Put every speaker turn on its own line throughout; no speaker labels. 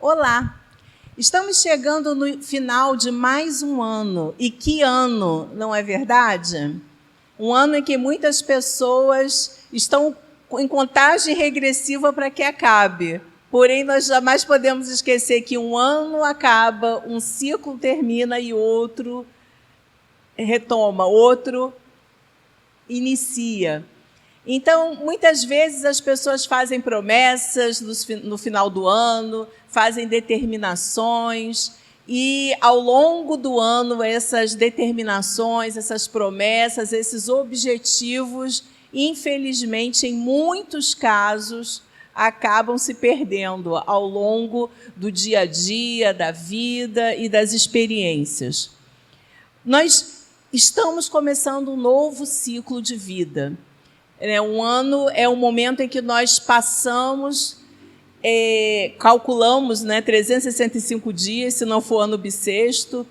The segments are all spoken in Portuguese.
Olá! Estamos chegando no final de mais um ano. E que ano, não é verdade? Um ano em que muitas pessoas estão em contagem regressiva para que acabe. Porém, nós jamais podemos esquecer que um ano acaba, um ciclo termina e outro retoma, outro inicia. Então, muitas vezes as pessoas fazem promessas no final do ano, fazem determinações, e ao longo do ano essas determinações, essas promessas, esses objetivos, infelizmente, em muitos casos, acabam se perdendo ao longo do dia a dia, da vida e das experiências. Nós estamos começando um novo ciclo de vida. Um ano é um momento em que nós passamos, calculamos 365 dias, se não for ano bissexto,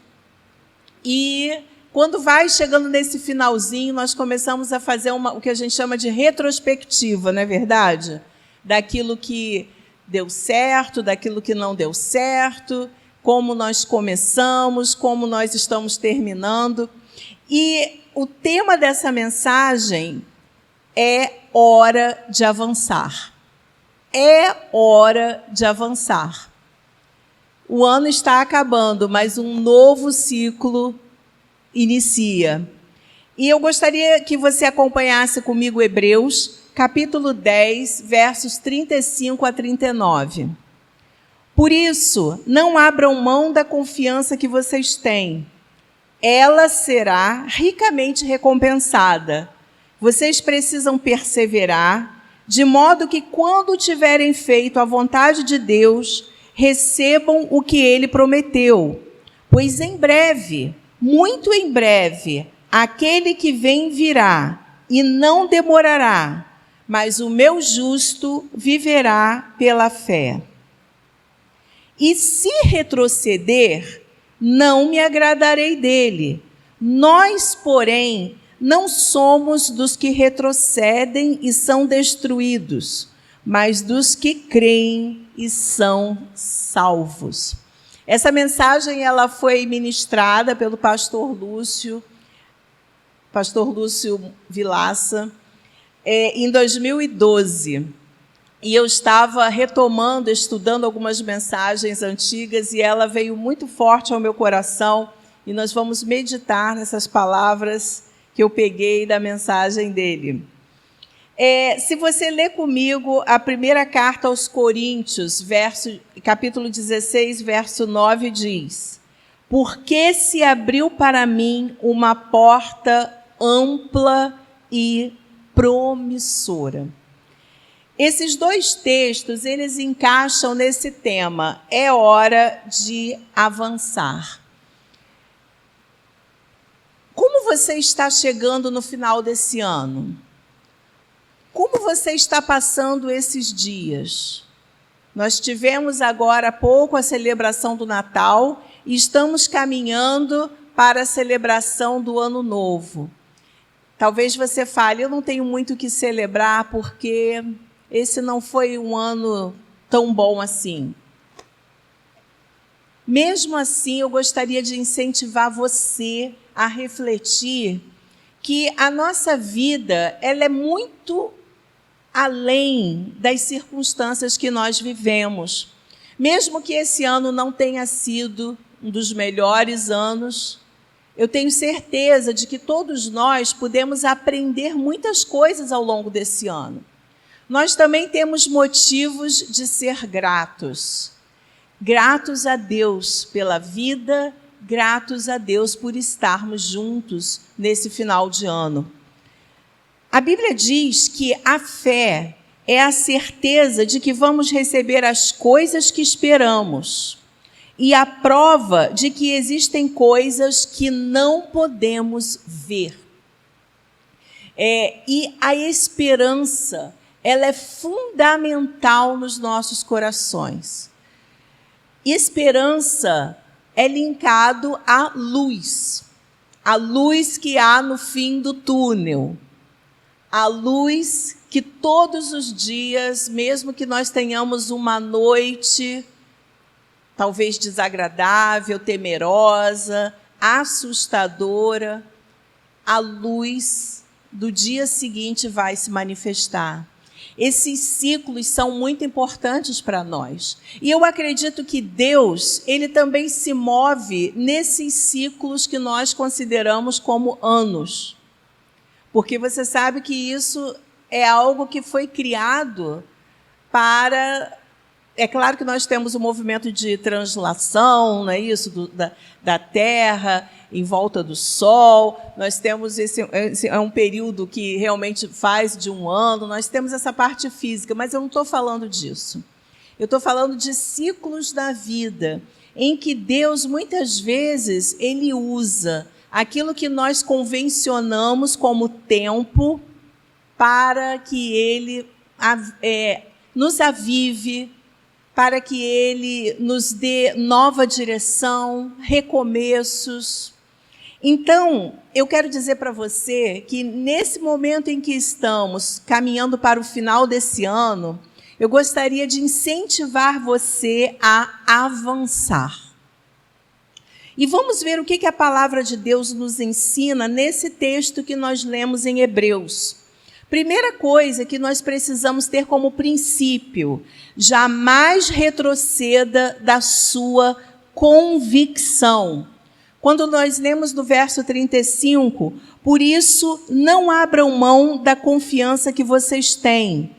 e quando vai chegando nesse finalzinho, nós começamos a fazer o que a gente chama de retrospectiva, não é verdade? Daquilo que deu certo, daquilo que não deu certo, como nós começamos, como nós estamos terminando. E o tema dessa mensagem é hora de avançar. É hora de avançar. O ano está acabando, mas um novo ciclo inicia. E eu gostaria que você acompanhasse comigo Hebreus, capítulo 10, versos 35 a 39. Por isso, não abram mão da confiança que vocês têm. Ela será ricamente recompensada. Vocês precisam perseverar, de modo que, quando tiverem feito a vontade de Deus, recebam o que Ele prometeu. Pois em breve, muito em breve, aquele que vem virá, e não demorará, mas o meu justo viverá pela fé. E se retroceder, não me agradarei dele. Nós, porém, não somos dos que retrocedem e são destruídos, mas dos que creem e são salvos. Essa mensagem ela foi ministrada pelo pastor Lúcio Vilaça, em 2012. E eu estava retomando, estudando algumas mensagens antigas, e ela veio muito forte ao meu coração, e nós vamos meditar nessas palavras que eu peguei da mensagem dele. Se você ler comigo a primeira carta aos Coríntios, capítulo 16, verso 9, diz: porque se abriu para mim uma porta ampla e promissora. Esses dois textos, eles encaixam nesse tema, é hora de avançar. Como você está chegando no final desse ano? Como você está passando esses dias? Nós tivemos agora há pouco a celebração do Natal e estamos caminhando para a celebração do Ano Novo. Talvez você fale, eu não tenho muito o que celebrar porque esse não foi um ano tão bom assim. Mesmo assim, eu gostaria de incentivar você a refletir que a nossa vida ela é muito além das circunstâncias que nós vivemos. Mesmo que esse ano não tenha sido um dos melhores anos, eu tenho certeza de que todos nós podemos aprender muitas coisas ao longo desse ano. Nós também temos motivos de ser gratos. Gratos a Deus pela vida, gratos a Deus por estarmos juntos nesse final de ano. A Bíblia diz que a fé é a certeza de que vamos receber as coisas que esperamos e a prova de que existem coisas que não podemos ver. E a esperança, ela é fundamental nos nossos corações. Esperança é linkado à luz. A luz que há no fim do túnel. A luz que todos os dias, mesmo que nós tenhamos uma noite talvez desagradável, temerosa, assustadora, a luz do dia seguinte vai se manifestar. Esses ciclos são muito importantes para nós. E eu acredito que Deus, ele também se move nesses ciclos que nós consideramos como anos. Porque você sabe que isso é algo que foi criado para... É claro que nós temos o movimento de translação, não é isso? Da Terra em volta do Sol. Nós temos esse é um período que realmente faz de um ano. Nós temos essa parte física, mas eu não estou falando disso. Eu estou falando de ciclos da vida, em que Deus, muitas vezes, ele usa aquilo que nós convencionamos como tempo para que ele nos avive, para que ele nos dê nova direção, recomeços. Então, eu quero dizer para você que nesse momento em que estamos caminhando para o final desse ano, eu gostaria de incentivar você a avançar. E vamos ver o que a palavra de Deus nos ensina nesse texto que nós lemos em Hebreus. Primeira coisa que nós precisamos ter como princípio: jamais retroceda da sua convicção. Quando nós lemos no verso 35, por isso não abram mão da confiança que vocês têm.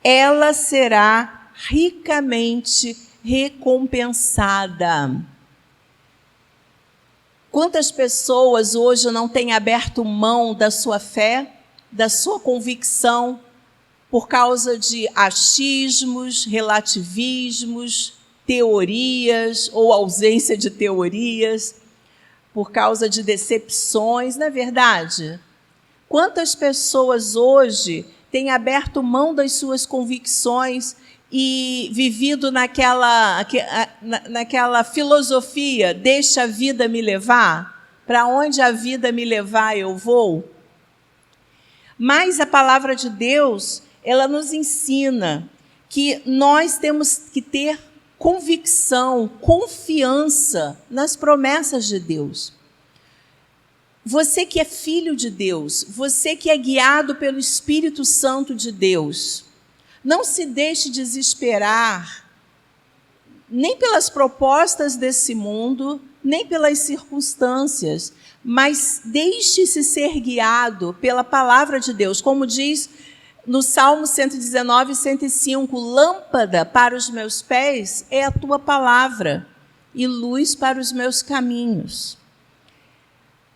Ela será ricamente recompensada. Quantas pessoas hoje não têm aberto mão da sua fé, da sua convicção, por causa de achismos, relativismos, teorias ou ausência de teorias, por causa de decepções, não é verdade? Quantas pessoas hoje têm aberto mão das suas convicções e vivido naquela filosofia, deixa a vida me levar, para onde a vida me levar eu vou? Mas a palavra de Deus, ela nos ensina que nós temos que ter convicção, confiança nas promessas de Deus. Você que é filho de Deus, você que é guiado pelo Espírito Santo de Deus, não se deixe desesperar, nem pelas propostas desse mundo, nem pelas circunstâncias, mas deixe-se ser guiado pela palavra de Deus. Como diz no Salmo 119, 105, lâmpada para os meus pés é a tua palavra e luz para os meus caminhos.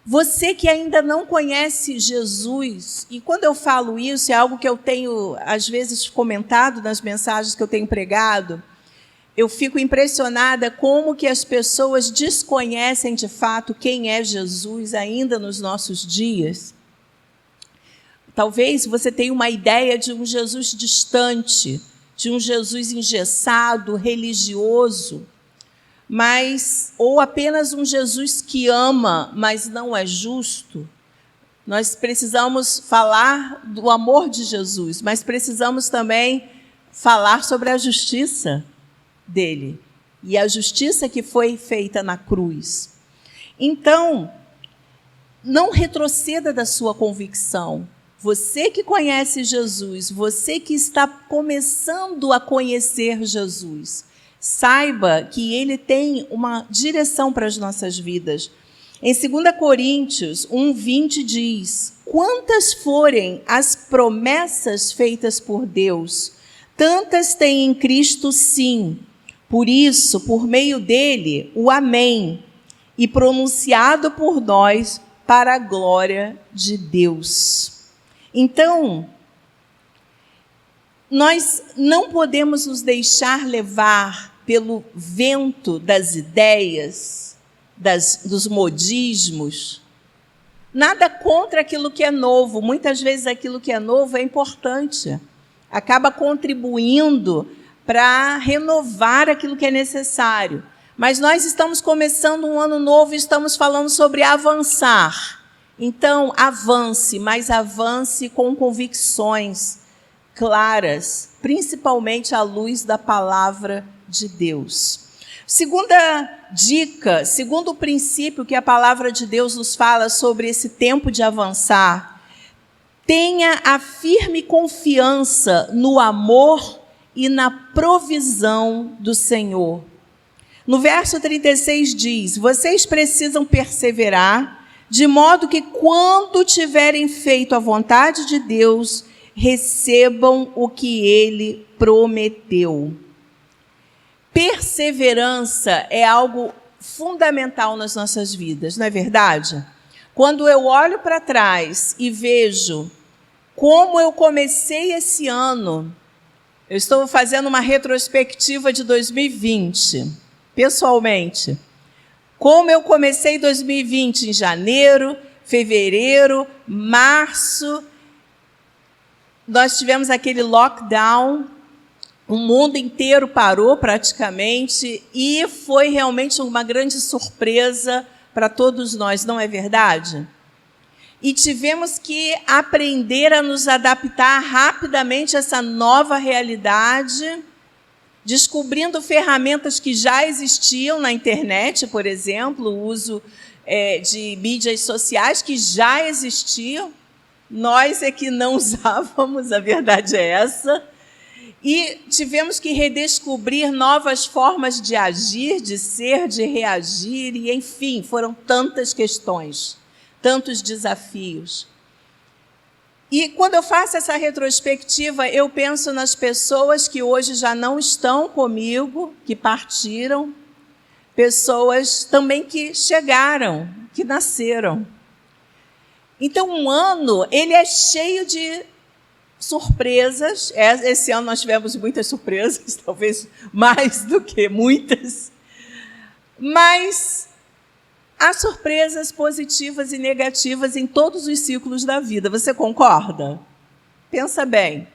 Você que ainda não conhece Jesus, e quando eu falo isso, é algo que eu tenho, às vezes, comentado nas mensagens que eu tenho pregado, eu fico impressionada como que as pessoas desconhecem de fato quem é Jesus ainda nos nossos dias. Talvez você tenha uma ideia de um Jesus distante, de um Jesus engessado, religioso, ou apenas um Jesus que ama, mas não é justo. Nós precisamos falar do amor de Jesus, mas precisamos também falar sobre a justiça dele, e a justiça que foi feita na cruz. Então, não retroceda da sua convicção. Você que conhece Jesus, você que está começando a conhecer Jesus, saiba que ele tem uma direção para as nossas vidas. Em 2 Coríntios 1:20 diz: quantas forem as promessas feitas por Deus, tantas tem em Cristo sim. Por isso, por meio dele, o amém, e pronunciado por nós para a glória de Deus. Então, nós não podemos nos deixar levar pelo vento das ideias, dos modismos. Nada contra aquilo que é novo. Muitas vezes aquilo que é novo é importante. Acaba contribuindo para renovar aquilo que é necessário. Mas nós estamos começando um ano novo e estamos falando sobre avançar. Então, avance, mas avance com convicções claras, principalmente à luz da palavra de Deus. Segunda dica, segundo princípio que a palavra de Deus nos fala sobre esse tempo de avançar, tenha a firme confiança no amor e na provisão do Senhor. No verso 36 diz: vocês precisam perseverar, de modo que, quando tiverem feito a vontade de Deus, recebam o que Ele prometeu. Perseverança é algo fundamental nas nossas vidas, não é verdade? Quando eu olho para trás e vejo como eu comecei esse ano, eu estou fazendo uma retrospectiva de 2020, pessoalmente. Como eu comecei 2020 em janeiro, fevereiro, março, nós tivemos aquele lockdown, o mundo inteiro parou praticamente e foi realmente uma grande surpresa para todos nós, não é verdade? E tivemos que aprender a nos adaptar rapidamente a essa nova realidade, descobrindo ferramentas que já existiam na internet, por exemplo, o uso de mídias sociais que já existiam. Nós é que não usávamos, a verdade é essa. E tivemos que redescobrir novas formas de agir, de ser, de reagir, e, enfim, foram tantas questões, tantos desafios. E, quando eu faço essa retrospectiva, eu penso nas pessoas que hoje já não estão comigo, que partiram, pessoas também que chegaram, que nasceram. Então, um ano, ele é cheio de surpresas. Esse ano nós tivemos muitas surpresas, talvez mais do que muitas, mas há surpresas positivas e negativas em todos os ciclos da vida. Você concorda? Pensa bem.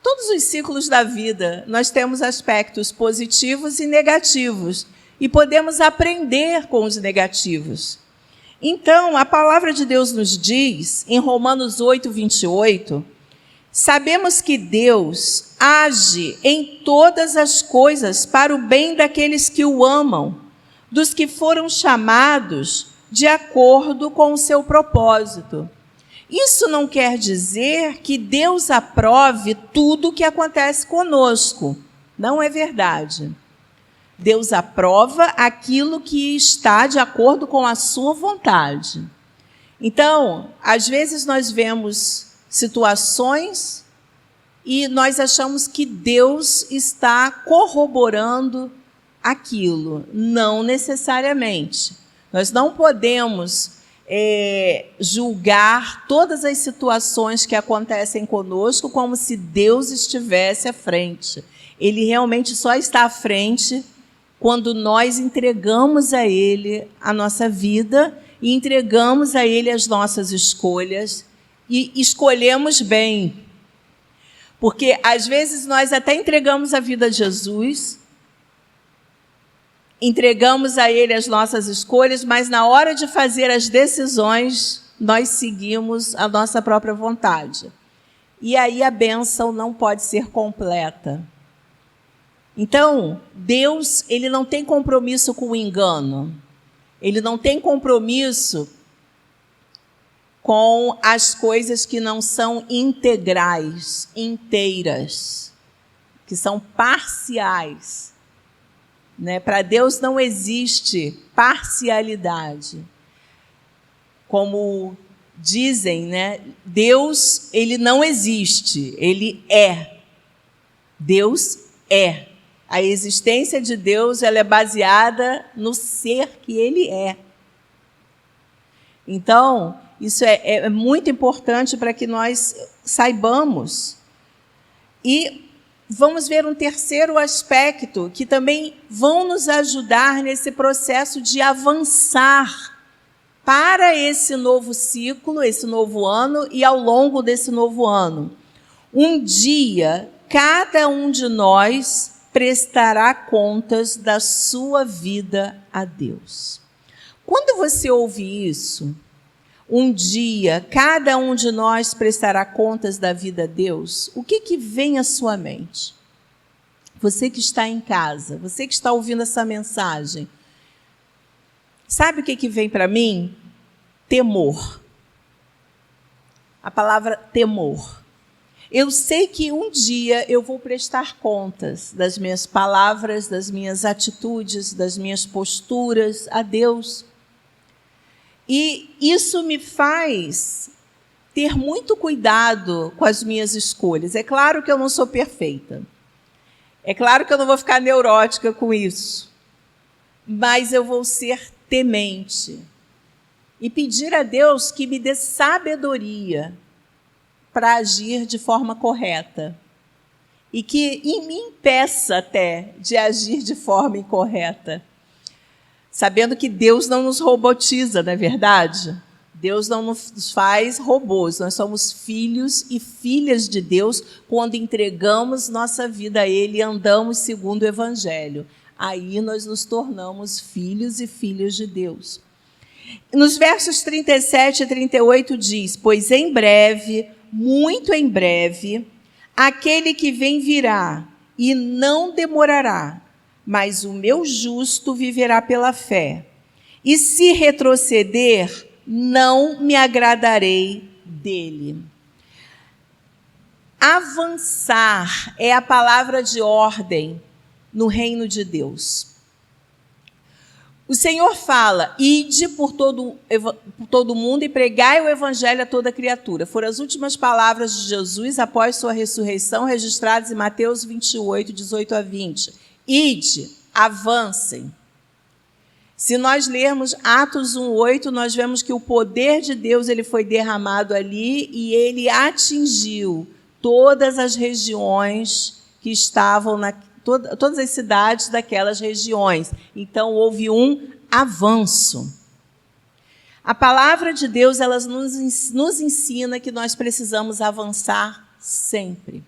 Todos os ciclos da vida nós temos aspectos positivos e negativos e podemos aprender com os negativos. Então, a palavra de Deus nos diz, em Romanos 8, 28, sabemos que Deus age em todas as coisas para o bem daqueles que o amam, dos que foram chamados de acordo com o seu propósito. Isso não quer dizer que Deus aprove tudo o que acontece conosco. Não é verdade. Deus aprova aquilo que está de acordo com a sua vontade. Então, às vezes nós vemos situações e nós achamos que Deus está corroborando aquilo. Não necessariamente. Nós não podemos julgar todas as situações que acontecem conosco como se Deus estivesse à frente. Ele realmente só está à frente quando nós entregamos a Ele a nossa vida e entregamos a Ele as nossas escolhas e escolhemos bem. Porque, às vezes, nós até entregamos a vida a Jesus, entregamos a Ele as nossas escolhas, mas, na hora de fazer as decisões, nós seguimos a nossa própria vontade. E aí a bênção não pode ser completa. Então, Deus, ele não tem compromisso com o engano. Ele não tem compromisso com as coisas que não são integrais, inteiras, que são parciais. Para Deus não existe parcialidade. Como dizem, Deus, ele não existe, ele é. Deus é. A existência de Deus, ela é baseada no ser que Ele é. Então, isso é muito importante para que nós saibamos. E vamos ver um terceiro aspecto que também vão nos ajudar nesse processo de avançar para esse novo ciclo, esse novo ano e ao longo desse novo ano. Um dia, cada um de nós prestará contas da sua vida a Deus. Quando você ouve isso, um dia cada um de nós prestará contas da vida a Deus, o que vem à sua mente? você que está em casa, você que está ouvindo essa mensagem, sabe o que vem para mim? Temor. A palavra temor. Eu sei que um dia eu vou prestar contas das minhas palavras, das minhas atitudes, das minhas posturas a Deus. E isso me faz ter muito cuidado com as minhas escolhas. É claro que eu não sou perfeita. É claro que eu não vou ficar neurótica com isso. Mas eu vou ser temente. E pedir a Deus que me dê sabedoria para agir de forma correta. E que me impeça até de agir de forma incorreta. Sabendo que Deus não nos robotiza, não é verdade? Deus não nos faz robôs. Nós somos filhos e filhas de Deus quando entregamos nossa vida a Ele e andamos segundo o Evangelho. Aí nós nos tornamos filhos e filhas de Deus. Nos versos 37 e 38 diz: pois em breve, muito em breve, aquele que vem virá e não demorará, mas o meu justo viverá pela fé. E se retroceder, não me agradarei dele. Avançar é a palavra de ordem no reino de Deus. O Senhor fala: ide por todo mundo e pregai o evangelho a toda criatura. Foram as últimas palavras de Jesus após sua ressurreição, registradas em Mateus 28, 18 a 20. Ide, avancem. Se nós lermos Atos 1:8, nós vemos que o poder de Deus ele foi derramado ali e ele atingiu todas as regiões que estavam todas as cidades daquelas regiões. Então, houve um avanço. A palavra de Deus ela nos ensina que nós precisamos avançar sempre.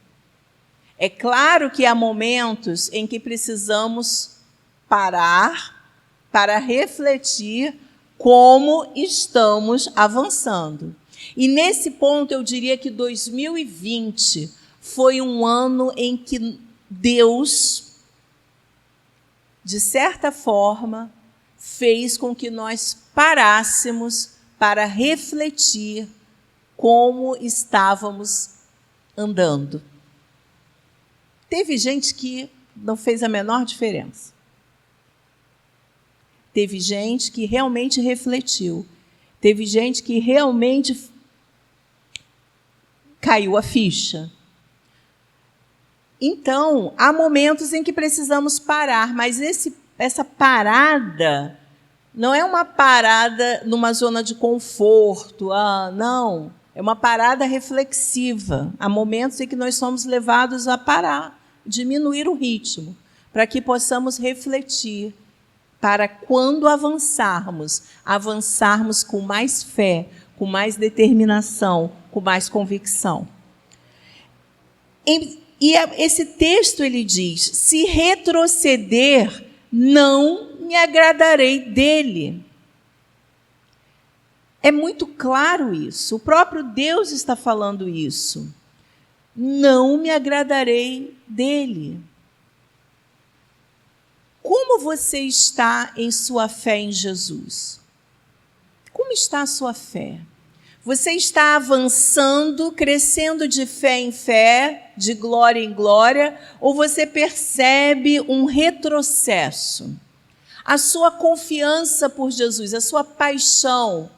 É claro que há momentos em que precisamos parar para refletir como estamos avançando. E nesse ponto eu diria que 2020 foi um ano em que Deus, de certa forma, fez com que nós parássemos para refletir como estávamos andando. Teve gente que não fez a menor diferença. Teve gente que realmente refletiu. Teve gente que realmente caiu a ficha. Então, há momentos em que precisamos parar, mas essa parada não é uma parada numa zona de conforto. Não, é uma parada reflexiva. Há momentos em que nós somos levados a parar, diminuir o ritmo, para que possamos refletir, para quando avançarmos com mais fé, com mais determinação, com mais convicção. E esse texto ele diz: se retroceder, não me agradarei dele. É muito claro isso. O próprio Deus está falando isso. Não me agradarei dele. Como você está em sua fé em Jesus? Como está a sua fé? Você está avançando, crescendo de fé em fé, de glória em glória, ou você percebe um retrocesso? A sua confiança por Jesus, a sua paixão,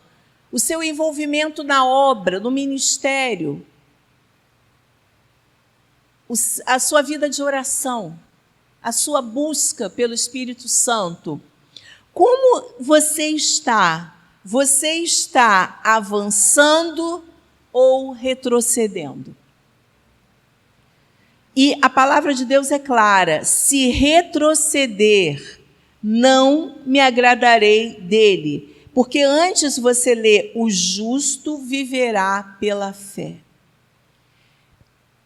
o seu envolvimento na obra, no ministério, a sua vida de oração, a sua busca pelo Espírito Santo. Como você está? Você está avançando ou retrocedendo? E a palavra de Deus é clara: se retroceder, não me agradarei dele. Porque antes você lê: o justo viverá pela fé.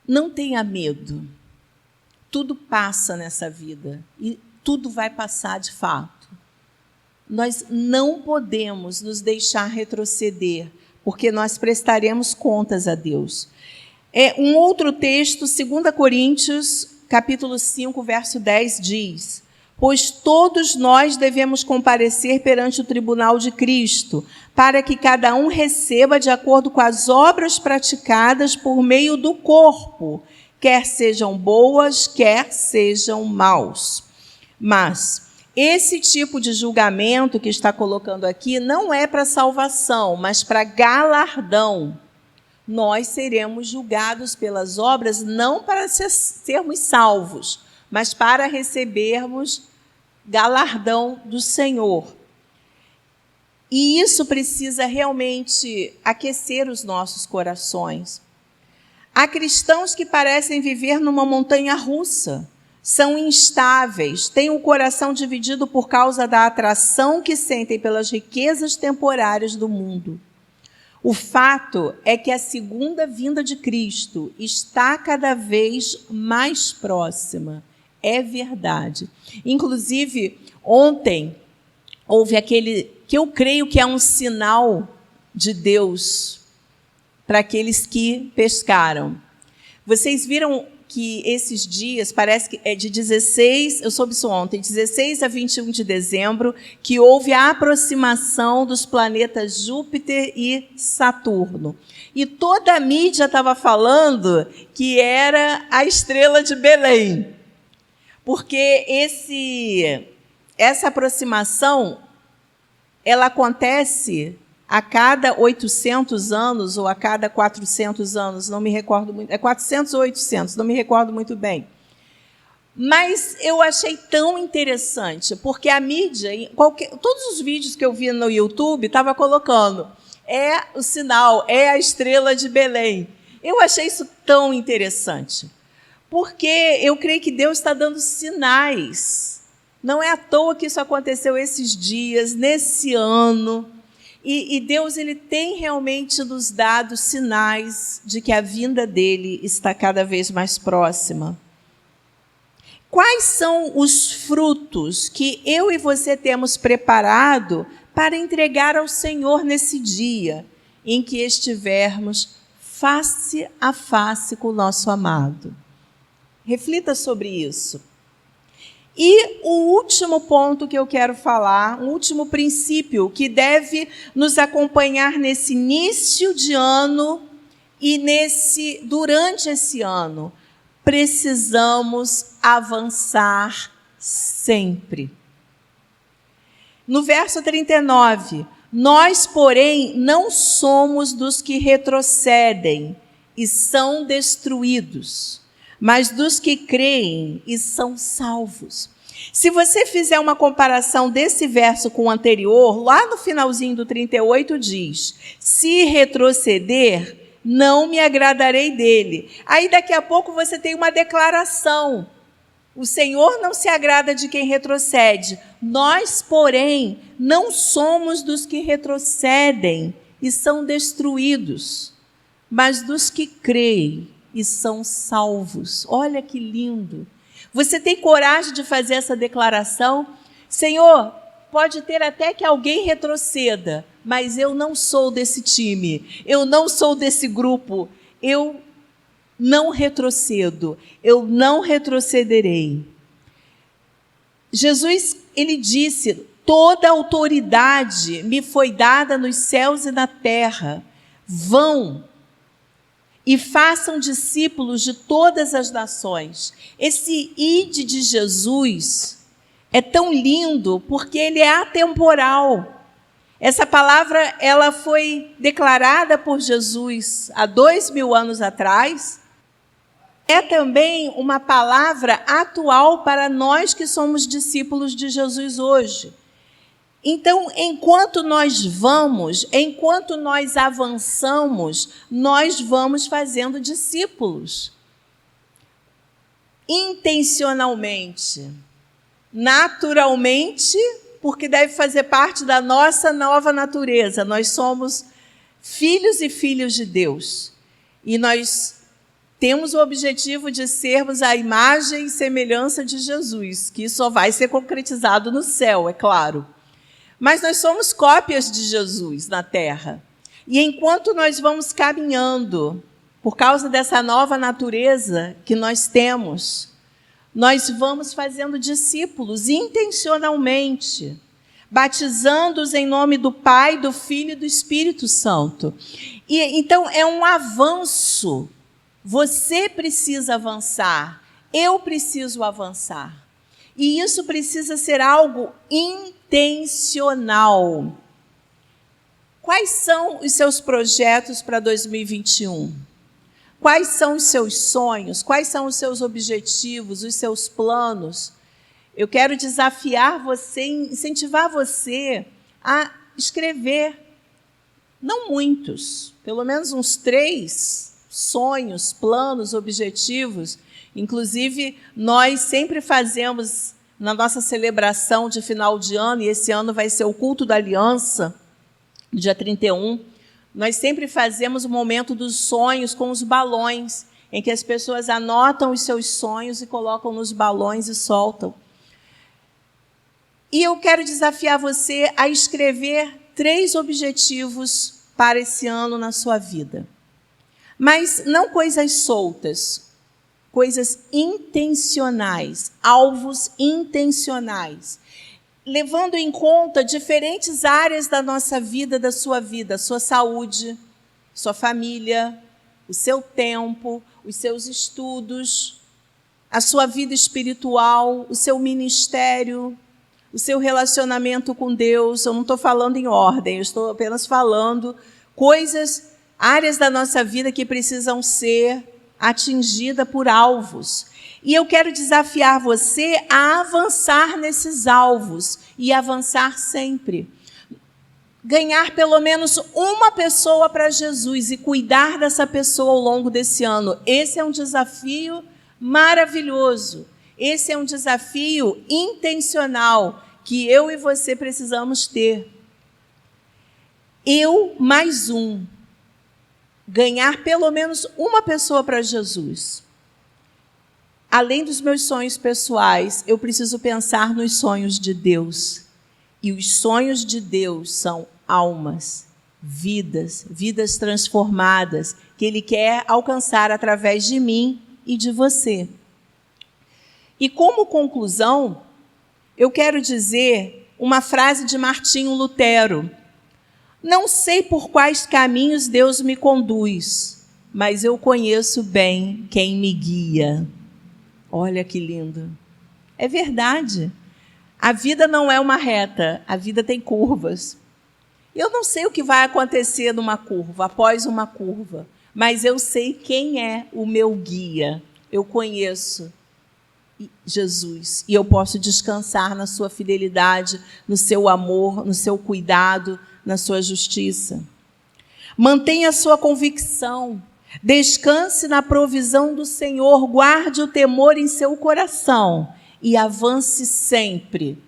Não tenha medo. Tudo passa nessa vida e tudo vai passar de fato. Nós não podemos nos deixar retroceder, porque nós prestaremos contas a Deus. Um outro texto, 2 Coríntios capítulo 5, verso 10 diz: pois todos nós devemos comparecer perante o tribunal de Cristo, para que cada um receba de acordo com as obras praticadas por meio do corpo, quer sejam boas, quer sejam maus. Mas esse tipo de julgamento que está colocando aqui não é para salvação, mas para galardão. Nós seremos julgados pelas obras não para sermos salvos, mas para recebermos galardão do Senhor. E isso precisa realmente aquecer os nossos corações. Há cristãos que parecem viver numa montanha-russa, são instáveis, têm o coração dividido por causa da atração que sentem pelas riquezas temporárias do mundo. O fato é que a segunda vinda de Cristo está cada vez mais próxima. É verdade. Inclusive, ontem, houve aquele que eu creio que é um sinal de Deus para aqueles que pescaram. Vocês viram que esses dias, parece que é de 16, eu soube isso ontem, 16 a 21 de dezembro, que houve a aproximação dos planetas Júpiter e Saturno. E toda a mídia estava falando que era a estrela de Belém. Porque essa aproximação, ela acontece a cada 800 anos ou a cada 400 anos, não me recordo muito, é 400 ou 800, não me recordo muito bem. Mas eu achei tão interessante, porque a mídia, todos os vídeos que eu vi no YouTube, estava colocando, é o sinal, é a estrela de Belém. Eu achei isso tão interessante, porque eu creio que Deus está dando sinais. Não é à toa que isso aconteceu esses dias, nesse ano. E Deus ele tem realmente nos dado sinais de que a vinda dele está cada vez mais próxima. Quais são os frutos que eu e você temos preparado para entregar ao Senhor nesse dia em que estivermos face a face com o nosso amado? Reflita sobre isso. E o último ponto que eu quero falar, o último princípio que deve nos acompanhar nesse início de ano e durante esse ano, precisamos avançar sempre. No verso 39, nós, porém, não somos dos que retrocedem e são destruídos, mas dos que creem e são salvos. Se você fizer uma comparação desse verso com o anterior, lá no finalzinho do 38 diz: se retroceder, não me agradarei dele. Aí daqui a pouco você tem uma declaração: o Senhor não se agrada de quem retrocede. Nós, porém, não somos dos que retrocedem e são destruídos, mas dos que creem e são salvos. Olha que lindo. Você tem coragem de fazer essa declaração? Senhor, pode ter até que alguém retroceda, mas eu não sou desse time, eu não sou desse grupo, eu não retrocedo, eu não retrocederei. Jesus, ele disse: toda autoridade me foi dada nos céus e na terra. Vão e façam discípulos de todas as nações. Esse ide de Jesus é tão lindo porque ele é atemporal. Essa palavra ela foi declarada por Jesus há 2000 anos atrás. É também uma palavra atual para nós que somos discípulos de Jesus hoje. Então, enquanto nós avançamos, nós vamos fazendo discípulos. Intencionalmente, naturalmente, porque deve fazer parte da nossa nova natureza. Nós somos filhos e filhas de Deus. E nós temos o objetivo de sermos a imagem e semelhança de Jesus, que só vai ser concretizado no céu, é claro. Mas nós somos cópias de Jesus na terra. E enquanto nós vamos caminhando, por causa dessa nova natureza que nós temos, nós vamos fazendo discípulos intencionalmente, batizando-os em nome do Pai, do Filho e do Espírito Santo. E então é um avanço. Você precisa avançar, eu preciso avançar. E isso precisa ser algo intencional. Quais são os seus projetos para 2021? Quais são os seus sonhos? Quais são os seus objetivos, os seus planos? Eu quero desafiar você, incentivar você a escrever, não muitos, pelo menos uns 3 sonhos, planos, objetivos. Inclusive, nós sempre fazemos na nossa celebração de final de ano, e esse ano vai ser o culto da aliança, dia 31, nós sempre fazemos o momento dos sonhos com os balões, em que as pessoas anotam os seus sonhos e colocam nos balões e soltam. E eu quero desafiar você a escrever 3 objetivos para esse ano na sua vida. Mas não coisas soltas, coisas intencionais, alvos intencionais, levando em conta diferentes áreas da nossa vida, da sua vida, sua saúde, sua família, o seu tempo, os seus estudos, a sua vida espiritual, o seu ministério, o seu relacionamento com Deus. Eu não estou falando em ordem, eu estou apenas falando coisas, áreas da nossa vida que precisam ser atingidas por alvos. E eu quero desafiar você a avançar nesses alvos e avançar sempre. Ganhar pelo menos uma pessoa para Jesus e cuidar dessa pessoa ao longo desse ano. Esse é um desafio maravilhoso. Esse é um desafio intencional que eu e você precisamos ter. Eu mais um. Ganhar pelo menos uma pessoa para Jesus. Além dos meus sonhos pessoais, eu preciso pensar nos sonhos de Deus. E os sonhos de Deus são almas, vidas transformadas, que Ele quer alcançar através de mim e de você. E como conclusão, eu quero dizer uma frase de Martinho Lutero. Não sei por quais caminhos Deus me conduz, mas eu conheço bem quem me guia. Olha que lindo. É verdade. A vida não é uma reta, a vida tem curvas. Eu não sei o que vai acontecer numa curva, após uma curva, mas eu sei quem é o meu guia. Eu conheço Jesus e eu posso descansar na sua fidelidade, no seu amor, no seu cuidado, na sua justiça. Mantenha a sua convicção. Descanse na provisão do Senhor, guarde o temor em seu coração e avance sempre,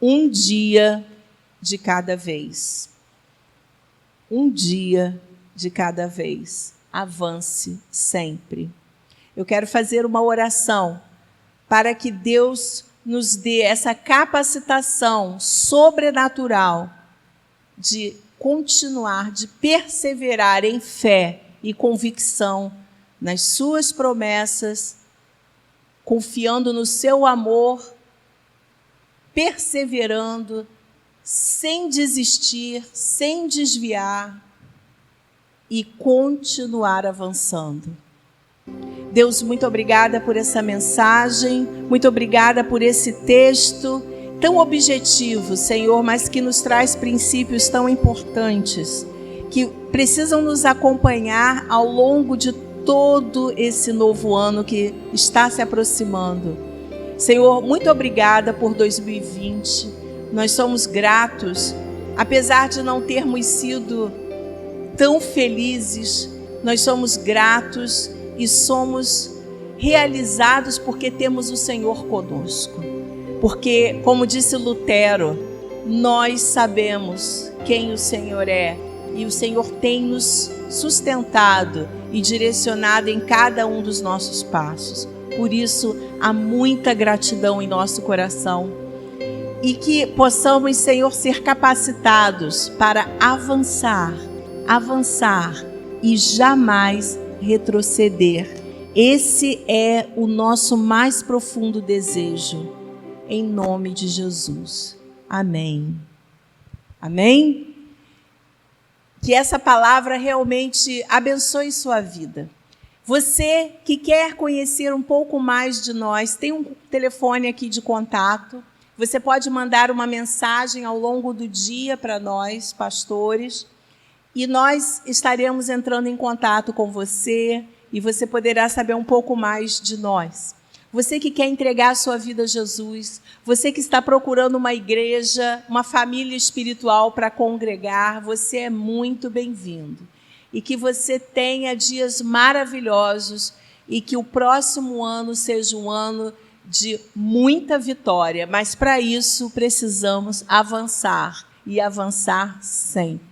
um dia de cada vez. Um dia de cada vez. Avance sempre. Eu quero fazer uma oração para que Deus nos dê essa capacitação sobrenatural de continuar, de perseverar em fé e convicção nas suas promessas, confiando no seu amor, perseverando, sem desistir, sem desviar e continuar avançando. Deus, muito obrigada por essa mensagem, muito obrigada por esse texto tão objetivo, Senhor, mas que nos traz princípios tão importantes, que precisam nos acompanhar ao longo de todo esse novo ano que está se aproximando. Senhor, muito obrigada por 2020. Nós somos gratos, apesar de não termos sido tão felizes, nós somos gratos e somos realizados porque temos o Senhor conosco. Porque, como disse Lutero, nós sabemos quem o Senhor é e o Senhor tem nos sustentado e direcionado em cada um dos nossos passos. Por isso, há muita gratidão em nosso coração. E que possamos, Senhor, ser capacitados para avançar e jamais retroceder. Esse é o nosso mais profundo desejo, em nome de Jesus. Amém. Amém? Que essa palavra realmente abençoe sua vida. Você que quer conhecer um pouco mais de nós, tem um telefone aqui de contato. Você pode mandar uma mensagem ao longo do dia para nós, pastores, e nós estaremos entrando em contato com você e você poderá saber um pouco mais de nós. Você que quer entregar a sua vida a Jesus, você que está procurando uma igreja, uma família espiritual para congregar, você é muito bem-vindo. E que você tenha dias maravilhosos e que o próximo ano seja um ano de muita vitória. Mas para isso precisamos avançar e avançar sempre.